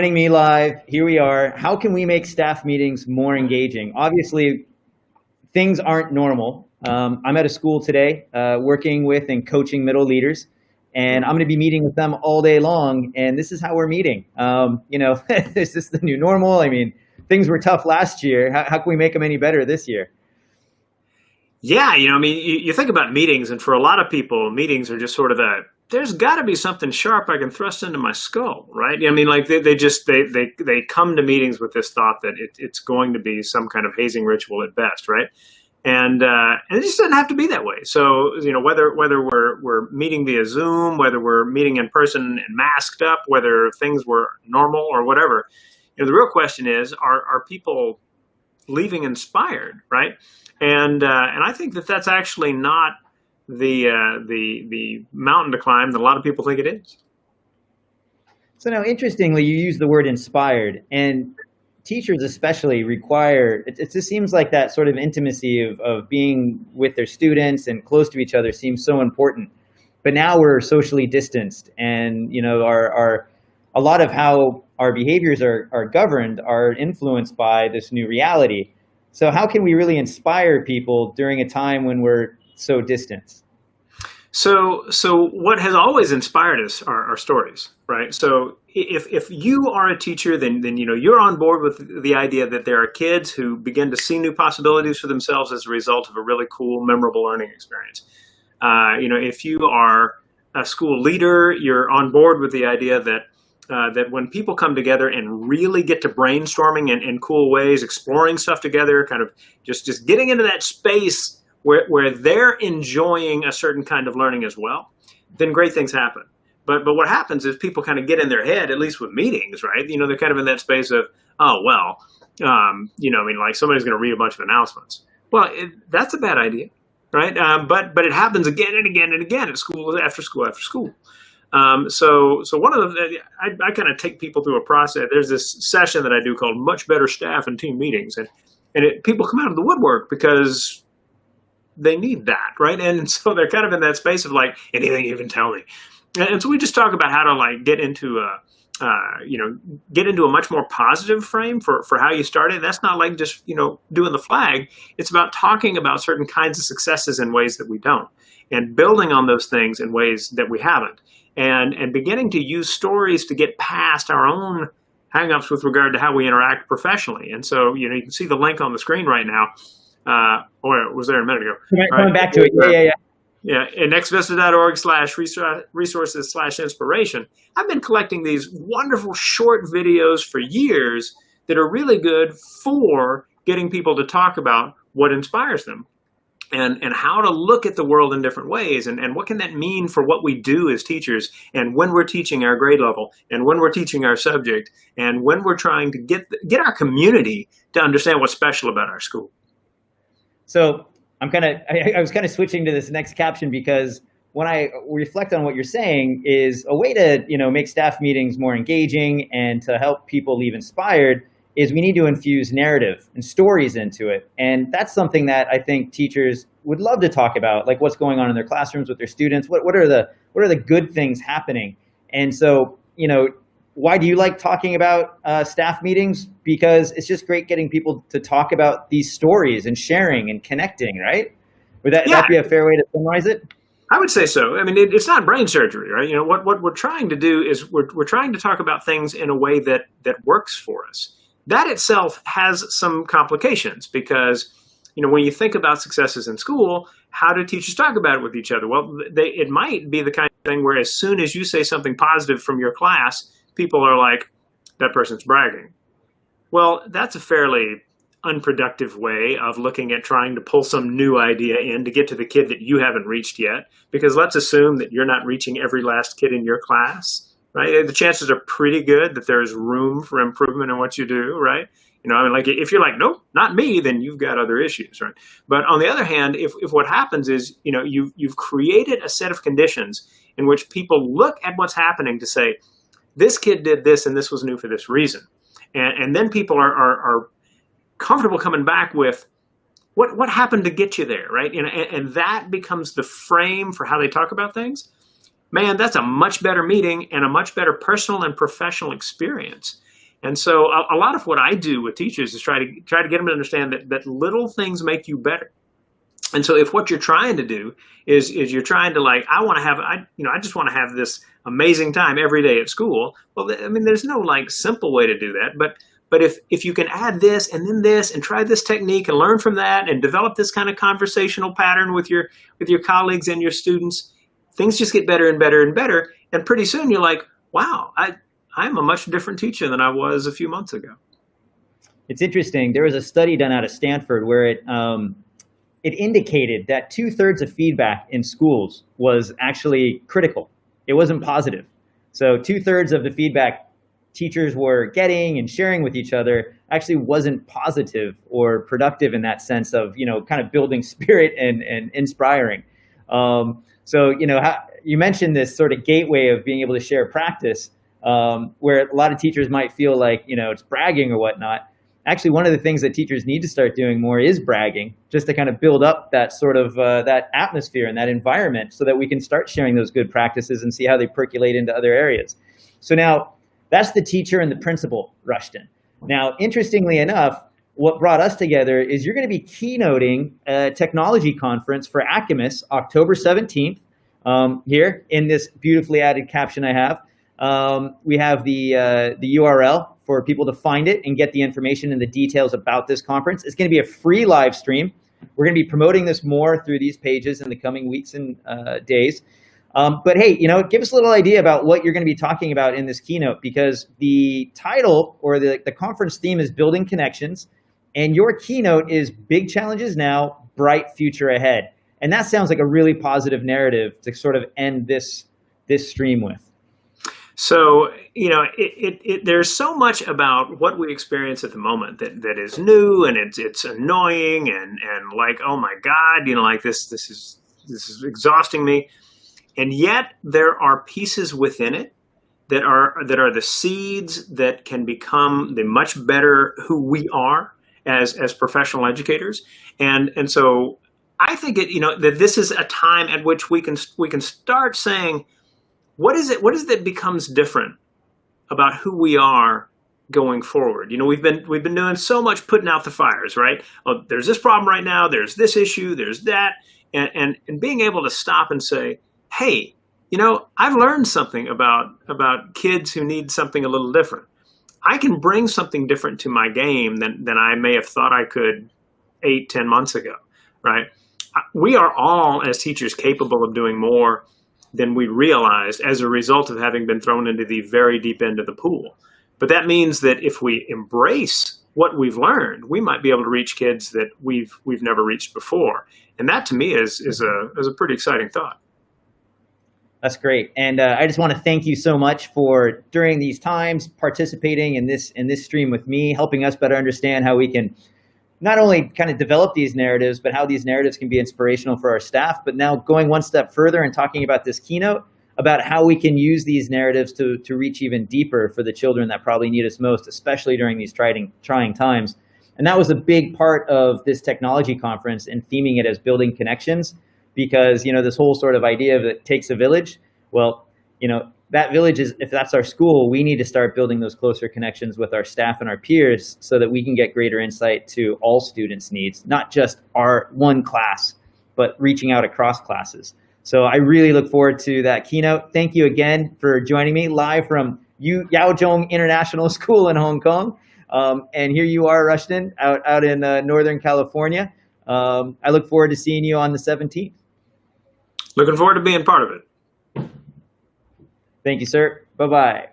Joining me live, here we are. How can we make staff meetings more engaging? Obviously, things aren't normal. I'm at a school today working with and coaching middle leaders, and I'm going to be meeting with them all day long, and this is how we're meeting. Is this the new normal? I mean, things were tough last year. How can we make them any better this year? Yeah, you think about meetings, and for a lot of people, meetings are just sort of there's got to be something sharp I can thrust into my skull, right? I mean, like they come to meetings with this thought that it's going to be some kind of hazing ritual at best, right? And it just doesn't have to be that way. So, whether we're meeting via Zoom, whether we're meeting in person and masked up, whether things were normal or whatever, the real question is, are people leaving inspired, right? And I think that's actually not the mountain to climb that a lot of people think it is. So now, interestingly, you use the word inspired, and teachers especially require, it just seems like that sort of intimacy of being with their students and close to each other seems so important. But now we're socially distanced, and a lot of how our behaviors are governed are influenced by this new reality. So how can we really inspire people during a time when we're so distant? So what has always inspired us are stories, right? So if you are a teacher, then you're on board with the idea that there are kids who begin to see new possibilities for themselves as a result of a really cool, memorable learning experience. If you are a school leader, you're on board with the idea that when people come together and really get to brainstorming in cool ways, exploring stuff together, kind of just getting into that space where they're enjoying a certain kind of learning as well, then great things happen. But what happens is people kind of get in their head, at least with meetings, right? They're kind of in that space of, like somebody's going to read a bunch of announcements. Well, that's a bad idea, right? But it happens again and again and again at school after school after school. So one of I kind of take people through a process. There's this session that I do called Much Better Staff and Team Meetings, and people come out of the woodwork because they need that, right? And so they're kind of in that space of like, anything you can tell me. And so we just talk about how to get into a much more positive frame for how you started. That's not like just, doing the flag. It's about talking about certain kinds of successes in ways that we don't, and building on those things in ways that we haven't, and beginning to use stories to get past our own hangups with regard to how we interact professionally. And so, you can see the link on the screen right now. Or it was there a minute ago. Going back to it. Yeah. Yeah, and nextvista.org/resources/inspiration. I've been collecting these wonderful short videos for years that are really good for getting people to talk about what inspires them and how to look at the world in different ways, and what can that mean for what we do as teachers, and when we're teaching our grade level, and when we're teaching our subject, and when we're trying to get our community to understand what's special about our school. So I was kind of switching to this next caption, because when I reflect on what you're saying, is a way to make staff meetings more engaging and to help people leave inspired is we need to infuse narrative and stories into it. And that's something that I think teachers would love to talk about, like what's going on in their classrooms with their students. What are the good things happening? And so, why do you like talking about staff meetings? Because it's just great getting people to talk about these stories and sharing and connecting, right? Would that be a fair way to summarize it? I would say so. I mean, it's not brain surgery, right? What we're trying to do is we're trying to talk about things in a way that works for us. That itself has some complications, because when you think about successes in school, how do teachers talk about it with each other? Well, it might be the kind of thing where as soon as you say something positive from your class, people are like, that person's bragging. Well, that's a fairly unproductive way of looking at trying to pull some new idea in to get to the kid that you haven't reached yet, because let's assume that you're not reaching every last kid in your class, right? The chances are pretty good that there's room for improvement in what you do, right? Like if you're like, nope, not me, then you've got other issues, right? But on the other hand, if what happens is, you've created a set of conditions in which people look at what's happening to say, this kid did this and this was new for this reason. And then people are comfortable coming back with what happened to get you there, right? And that becomes the frame for how they talk about things. Man, that's a much better meeting and a much better personal and professional experience. And so a lot of what I do with teachers is try to get them to understand that little things make you better. And so if what you're trying to do is you're trying to, like, I just want to have this amazing time every day at school. Well, I mean, there's no like simple way to do that, but if you can add this and then this and try this technique and learn from that and develop this kind of conversational pattern with your colleagues and your students, things just get better and better and better. And pretty soon you're like, wow, I'm a much different teacher than I was a few months ago. It's interesting. There was a study done out of Stanford where it indicated that 2/3 of feedback in schools was actually critical. It wasn't positive. So 2/3 of the feedback teachers were getting and sharing with each other actually wasn't positive or productive in that sense of, kind of building spirit and inspiring. So, you mentioned this sort of gateway of being able to share practice, where a lot of teachers might feel like, it's bragging or whatnot. Actually, one of the things that teachers need to start doing more is bragging, just to kind of build up that sort of that atmosphere and that environment so that we can start sharing those good practices and see how they percolate into other areas. So now that's the teacher and the principal, Rushton. Now, interestingly enough, what brought us together is you're going to be keynoting a technology conference for Acamus October 17th here in this beautifully added caption I have. We have the URL for people to find it and get the information and the details about this conference. It's going to be a free live stream. We're going to be promoting this more through these pages in the coming weeks and days. But hey, give us a little idea about what you're going to be talking about in this keynote, because the title or the conference theme is Building Connections, and your keynote is Big Challenges Now, Bright Future Ahead. And that sounds like a really positive narrative to sort of end this stream with. So, there's so much about what we experience at the moment that is new, and it's annoying and like, oh my God, like this is exhausting me. And yet there are pieces within it that are the seeds that can become the much better who we are as professional educators. And so I think that this is a time at which we can start saying, what is it that becomes different about who we are going forward? We've been doing so much putting out the fires, right? Oh, there's this problem right now, there's this issue, there's that, and being able to stop and say, hey, I've learned something about kids who need something a little different. I can bring something different to my game than I may have thought I could 8-10 months ago, right? We are all, as teachers, capable of doing more than we realized as a result of having been thrown into the very deep end of the pool. But that means that if we embrace what we've learned, we might be able to reach kids that we've never reached before. And that, to me, is a pretty exciting thought. That's great. And I just want to thank you so much for, during these times, participating in this stream with me, helping us better understand how we can not only kind of develop these narratives, but how these narratives can be inspirational for our staff, but now going one step further and talking about this keynote, about how we can use these narratives to reach even deeper for the children that probably need us most, especially during these trying times. And that was a big part of this technology conference and theming it as Building Connections, because, this whole sort of idea of it takes a village. Well, that village is, if that's our school, we need to start building those closer connections with our staff and our peers so that we can get greater insight to all students' needs, not just our one class, but reaching out across classes. So I really look forward to that keynote. Thank you again for joining me live from Yaozhong International School in Hong Kong. And here you are, Rushton, out in Northern California. I look forward to seeing you on the 17th. Looking forward to being part of it. Thank you, sir. Bye-bye.